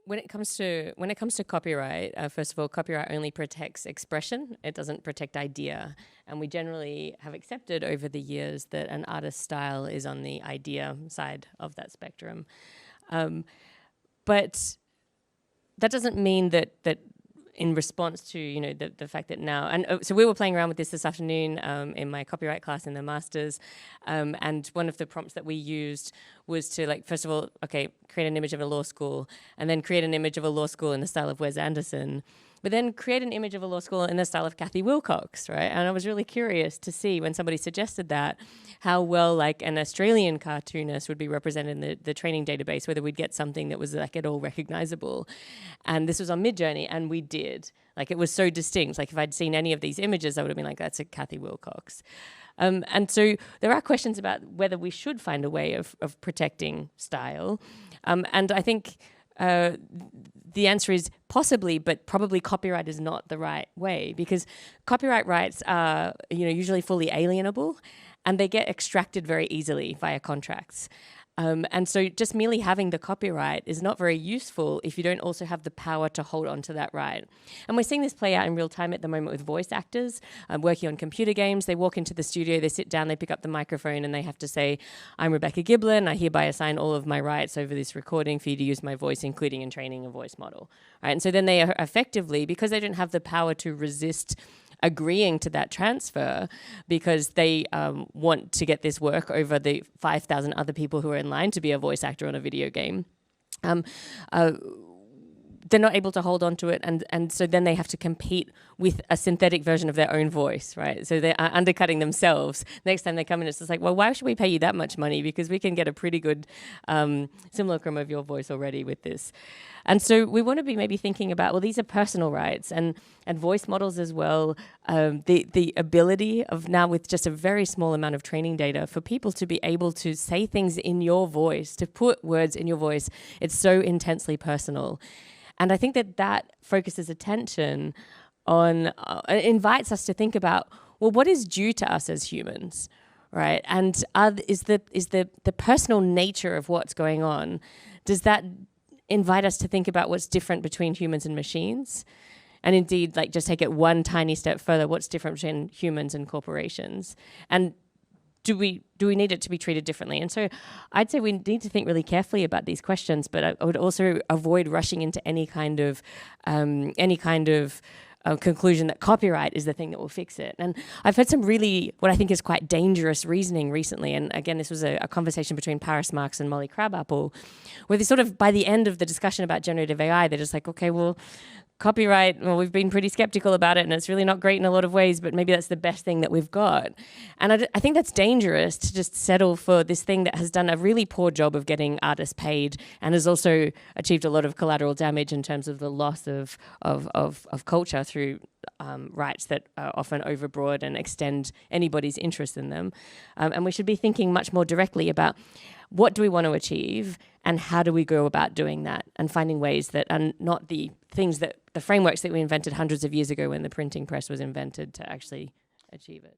when it comes to copyright, first of all, copyright only protects expression. It doesn't protect idea. And we generally have accepted over the years that an artist's style is on the idea side of that spectrum. But that doesn't mean that in response to the fact that now, and so we were playing around with this afternoon in my copyright class in the masters, and one of the prompts that we used was to, like, first of all, okay, create an image of a law school, and then create an image of a law school in the style of Wes Anderson, but then create an image of a law school in the style of Kathy Wilcox, right? And I was really curious to see, when somebody suggested that, how well, like, an Australian cartoonist would be represented in the training database, whether we'd get something that was, like, at all recognizable. And this was on Midjourney, and we did. Like, it was so distinct. Like, if I'd seen any of these images, I would have been like, that's a Kathy Wilcox. And so there are questions about whether we should find a way of protecting style. And I think the answer is possibly, but probably copyright is not the right way, because copyright rights are, usually fully alienable, and they get extracted very easily via contracts. And so just merely having the copyright is not very useful if you don't also have the power to hold on to that right. And we're seeing this play out in real time at the moment with voice actors working on computer games. They walk into the studio, they sit down, they pick up the microphone, and they have to say, I'm Rebecca Giblin, I hereby assign all of my rights over this recording for you to use my voice, including in training a voice model. Right? And so then they are effectively, because they don't have the power to resist agreeing to that transfer, because they want to get this work over the 5,000 other people who are in line to be a voice actor on a video game, they're not able to hold on to it, and so then they have to compete with a synthetic version of their own voice, right? So they're undercutting themselves. Next time they come in, it's just like, well, why should we pay you that much money? Because we can get a pretty good simulacrum of your voice already with this. And so we want to be maybe thinking about, well, these are personal rights and voice models as well. The ability of now, with just a very small amount of training data, for people to be able to say things in your voice, to put words in your voice, it's so intensely personal. And I think that focuses attention on, invites us to think about, well, what is due to us as humans, right? And is the personal nature of what's going on, does that invite us to think about what's different between humans and machines? And indeed, like, just take it one tiny step further, what's different between humans and corporations? And do we need it to be treated differently? And so I'd say we need to think really carefully about these questions, but I would also avoid rushing into any kind of conclusion that copyright is the thing that will fix it. And I've heard some really, what I think is quite dangerous reasoning recently, and again, this was a conversation between Paris Marx and Molly Crabapple, where they sort of, by the end of the discussion about generative AI, they're just like, okay, well, copyright, well, we've been pretty skeptical about it, and it's really not great in a lot of ways, but maybe that's the best thing that we've got. And I think that's dangerous, to just settle for this thing that has done a really poor job of getting artists paid, and has also achieved a lot of collateral damage in terms of the loss of culture through rights that are often overbroad and extend anybody's interest in them. And we should be thinking much more directly about, what do we want to achieve, and how do we go about doing that, and finding ways that are not the things that, the frameworks that we invented hundreds of years ago when the printing press was invented, to actually achieve it.